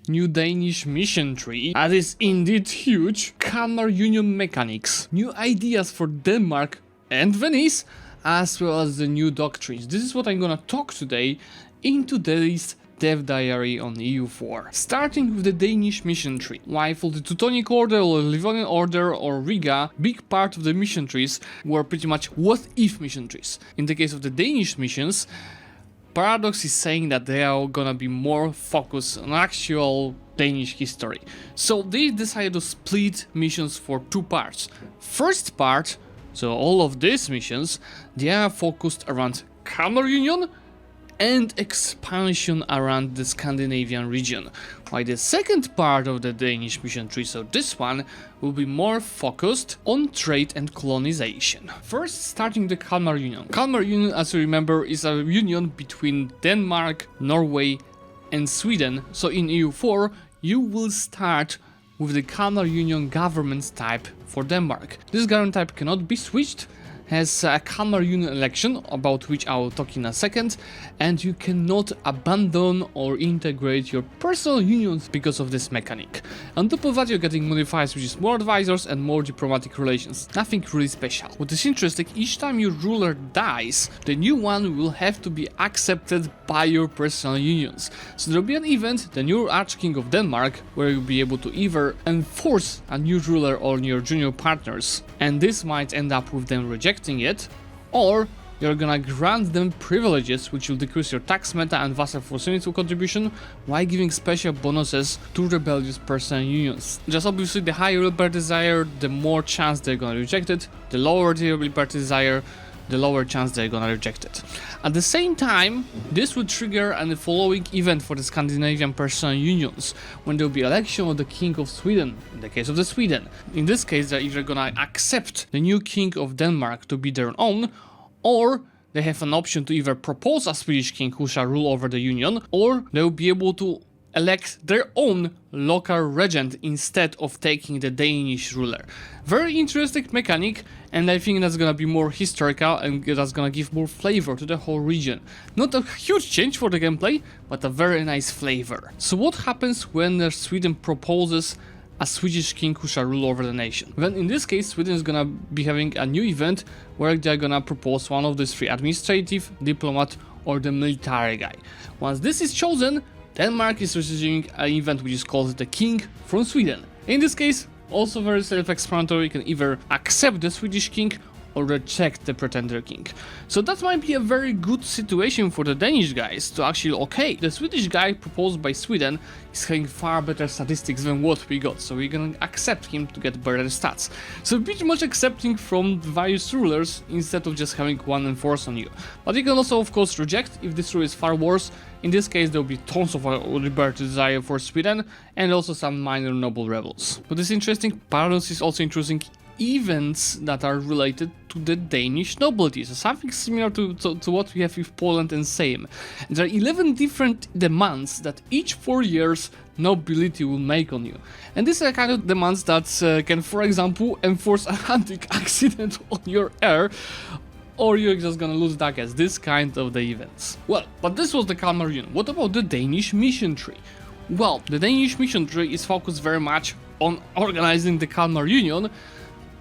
new Danish mission tree that is indeed huge, calmer union mechanics, new ideas for Denmark and Venice, as well as the new doctrines. This is what I'm gonna talk today in today's Dev Diary on EU4. Starting with the Danish mission tree. While for the Teutonic Order or Livonian Order or Riga, big part of the mission trees were pretty much what-if mission trees. In the case of the Danish missions, Paradox is saying that they are gonna be more focused on actual Danish history. So they decided to split missions for two parts. First part, so all of these missions, they are focused around calmer union and expansion around the Scandinavian region, while the second part of the Danish mission tree, so this one, will be more focused on trade and colonization. First, starting the Kalmar Union. Kalmar Union, as you remember, is a union between Denmark, Norway and Sweden, so in EU4 you will start with the Kalmar Union government type for Denmark. This government type cannot be switched, has a Kalmar Union election, about which I will talk in a second, and you cannot abandon or integrate your personal unions because of this mechanic. On top of that, you're getting modifiers, which is more advisors and more diplomatic relations. Nothing really special. What is interesting, each time your ruler dies, the new one will have to be accepted by your personal unions. So there will be an event, the new Archking of Denmark, where you'll be able to either enforce a new ruler on your junior partners, and this might end up with them rejecting it, or you're gonna grant them privileges which will decrease your tax meta and vassal force unit contribution while giving special bonuses to rebellious personal unions. Just obviously the higher liberty desire, the more chance they're gonna reject it, the lower the liberty desire, the lower chance they're gonna reject it. At the same time, this would trigger the following event for the Scandinavian personal unions, when there will be election of the King of Sweden, in the case of the Sweden. In this case, they're either gonna accept the new King of Denmark to be their own, or they have an option to either propose a Swedish king who shall rule over the union, or they will be able to elect their own local regent instead of taking the Danish ruler. Very interesting mechanic, and I think that's gonna be more historical and that's gonna give more flavor to the whole region. Not a huge change for the gameplay, but a very nice flavor. So what happens when Sweden proposes a Swedish king who shall rule over the nation? Then in this case, Sweden is gonna be having a new event where they're gonna propose one of these three: administrative, diplomat, or the military guy. Once this is chosen, Denmark is receiving an event which is called the King from Sweden. In this case, also very self-explanatory, you can either accept the Swedish king or reject the pretender king. So that might be a very good situation for the Danish guys to actually, okay, the Swedish guy proposed by Sweden is having far better statistics than what we got, so we're gonna accept him to get better stats. So pretty much accepting from various rulers instead of just having one enforce on you. But you can also of course reject if this rule is far worse. In this case there will be tons of liberty desire for Sweden and also some minor noble rebels. What is interesting, Paradox is also introducing events that are related to the Danish nobility, so something similar to what we have with Poland and Sejm. There are 11 different demands that each 4 years nobility will make on you, and these are kind of demands that can, for example, enforce a hunting accident on your heir, or you're just gonna lose ducats, this kind of the events. Well, but this was the Kalmar Union. What about the Danish mission tree? Well, the Danish mission tree is focused very much on organizing the Kalmar Union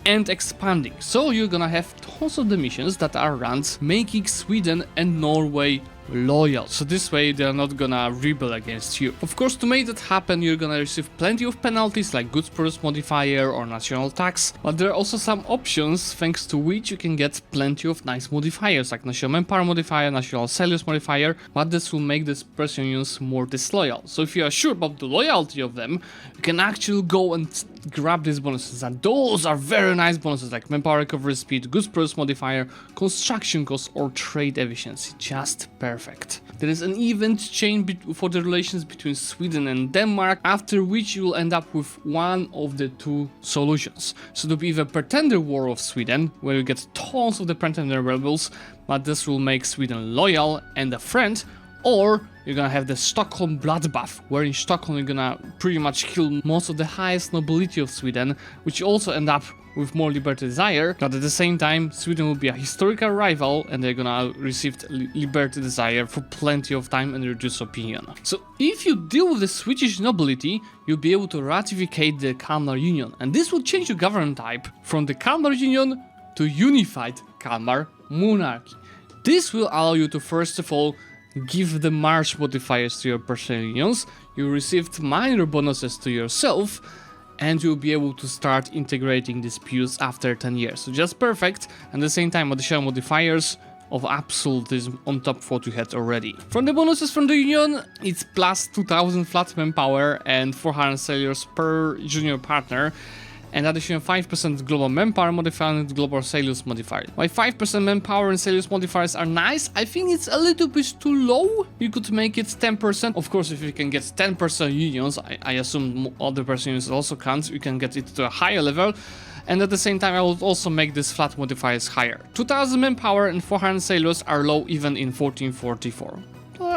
and expanding. So you're gonna have tons of the missions that are around making Sweden and Norway loyal, so this way they're not gonna rebel against you. Of course, to make that happen, you're gonna receive plenty of penalties like goods produced modifier or national tax, but there are also some options thanks to which you can get plenty of nice modifiers like national manpower modifier, national sales modifier, but this will make these person unions more disloyal. So if you are sure about the loyalty of them, you can actually go and grab these bonuses, and those are very nice bonuses like manpower recovery speed, goods produced modifier, construction cost, or trade efficiency. Just perfect. There is an event chain for the relations between Sweden and Denmark, after which you will end up with one of the two solutions. So there will be the Pretender War of Sweden, where you get tons of the Pretender rebels, but this will make Sweden loyal and a friend, Or you're gonna have the Stockholm bloodbath, where in Stockholm you're gonna pretty much kill most of the highest nobility of Sweden, which also end up with more liberty desire, but at the same time Sweden will be a historical rival and they're gonna receive liberty desire for plenty of time and reduce opinion. So if you deal with the Swedish nobility, you'll be able to ratificate the Kalmar Union, and this will change your government type from the Kalmar Union to Unified Kalmar Monarchy. This will allow you to first of all give the March modifiers to your personal unions, you received minor bonuses to yourself, and you'll be able to start integrating disputes after 10 years. So just perfect, and at the same time additional modifiers of absolutism on top of what you had already. From the bonuses from the union, it's plus 2000 flat manpower and 400 sailors per junior partner, and additional 5% global manpower modifier and global sales modifier. While 5% manpower and sales modifiers are nice, I think it's a little bit too low. You could make it 10%. Of course, if you can get 10% unions, I assume other person unions also count, you can get it to a higher level. And at the same time, I will also make this flat modifiers higher. 2000 manpower and 400 sailors are low even in 1444.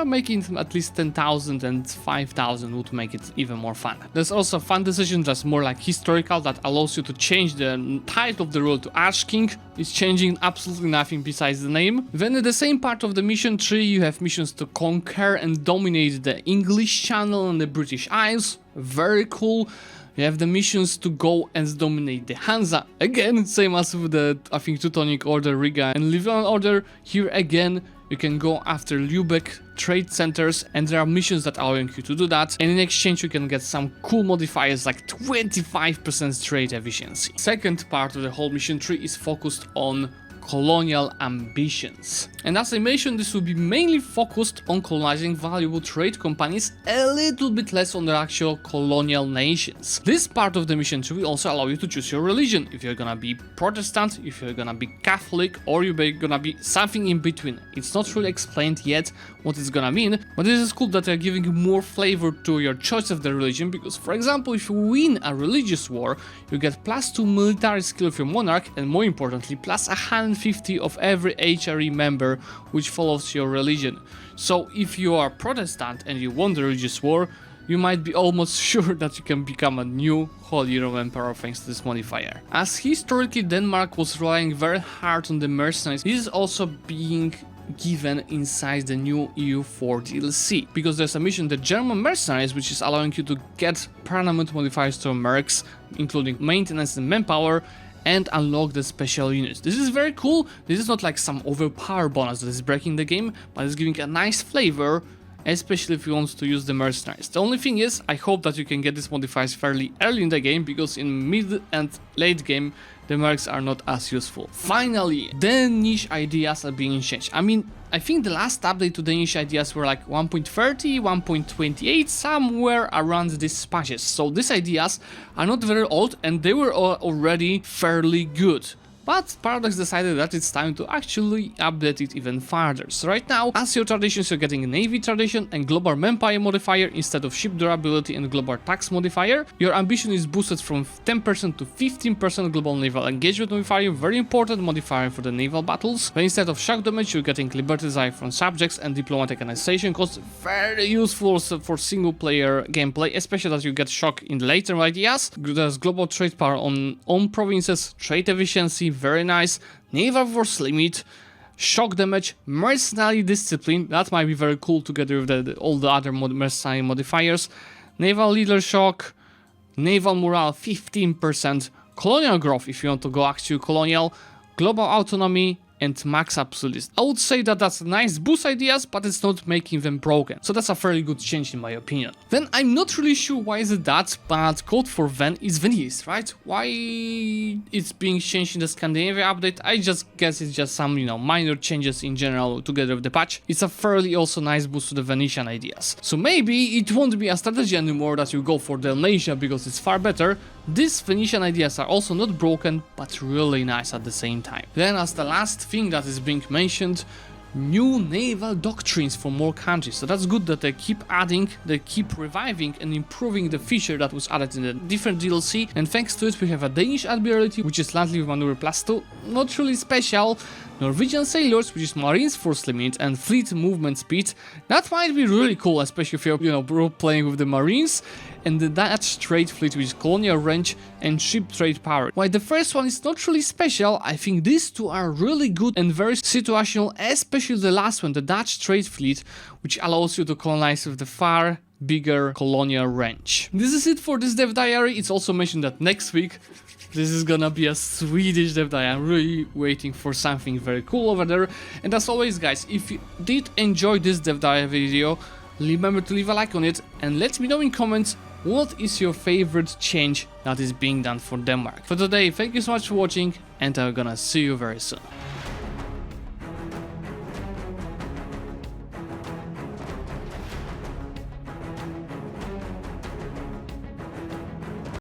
Making it at least 10,000 and 5,000 would make it even more fun. There's also a fun decision that's more like historical that allows you to change the type of the role to Arch King. It's changing absolutely nothing besides the name. Then in the same part of the mission tree, you have missions to conquer and dominate the English Channel and the British Isles. Very cool. You have the missions to go and dominate the Hansa. Again, same as with the, I think, Teutonic Order, Riga and Livonian Order. Here again, you can go after Zlewikk trade centers, and there are missions that allow you to do that, and in exchange you can get some cool modifiers like 25% trade efficiency. Second part of the whole mission tree is focused on colonial ambitions. And as I mentioned, this will be mainly focused on colonizing valuable trade companies, a little bit less on the actual colonial nations. This part of the mission tree will also allow you to choose your religion, if you're gonna be Protestant, if you're gonna be Catholic, or you're gonna be something in between. It's not really explained yet what it's gonna mean, but it is cool that they're giving you more flavor to your choice of the religion, because for example, if you win a religious war, you get +2 military skill of your monarch, and more importantly, plus 150 of every HRE member which follows your religion. So if you are Protestant and you won the religious war, you might be almost sure that you can become a new Holy Roman Emperor thanks to this modifier. As historically Denmark was relying very hard on the mercenaries, this is also being given inside the new EU4 DLC, because there's a mission, the German mercenaries, which is allowing you to get permanent modifiers to mercs, including maintenance and manpower, and unlock the special units. This is very cool. This is not like some overpower bonus that is breaking the game, but it's giving a nice flavor, especially if you want to use the mercenaries. The only thing is, I hope that you can get these modifiers fairly early in the game, because in mid and late game, the mercs are not as useful. Finally, the niche ideas are being changed. I mean, I think the last update to the niche ideas were like 1.30, 1.28, somewhere around these patches. So these ideas are not very old and they were already fairly good. But Paradox decided that it's time to actually update it even further. So right now, as your traditions, you're getting a Navy tradition and Global Manpower modifier instead of Ship Durability and Global Tax modifier. Your ambition is boosted from 10% to 15% Global Naval Engagement modifier, very important modifier for the naval battles. But instead of shock damage, you're getting Liberty Desire from subjects and Diplomatic Annexation cost, very useful for single player gameplay, especially as you get shock in later ideas. There's Global Trade Power on provinces, trade efficiency, very nice, naval force limit, shock damage, mercenary discipline, that might be very cool together with all the other mercenary modifiers, naval leader shock, naval morale 15%, colonial growth if you want to go actually colonial, global autonomy, and max absolutist. I would say that that's nice boost ideas, but it's not making them broken. So that's a fairly good change in my opinion. Then I'm not really sure why is it that, but code for Ven is Venice, right? Why it's being changed in the Scandinavia update? I just guess it's just some, minor changes in general together with the patch. It's a fairly also nice boost to the Venetian ideas. So maybe it won't be a strategy anymore that you go for Dalmatia because it's far better. These Venetian ideas are also not broken, but really nice at the same time. Then as the last thing that is being mentioned, new naval doctrines for more countries. So that's good that they keep adding, they keep reviving and improving the feature that was added in the different DLC. And thanks to it, we have a Danish Admiralty, which is landly with maneuver +2, not really special. Norwegian sailors, which is Marines force limit and fleet movement speed. That might be really cool, especially if you're playing with the Marines. And the Dutch trade fleet, which is colonial range and ship trade power. While the first one is not really special, I think these two are really good and very situational, especially the last one, the Dutch trade fleet, which allows you to colonize with the far bigger colonial range. This is it for this dev diary. It's also mentioned that next week this is gonna be a Swedish dev diary. I'm really waiting for something very cool over there. And as always, guys, if you did enjoy this dev diary video, remember to leave a like on it and let me know in comments what is your favorite change that is being done for Denmark. For today, thank you so much for watching and I'm gonna see you very soon.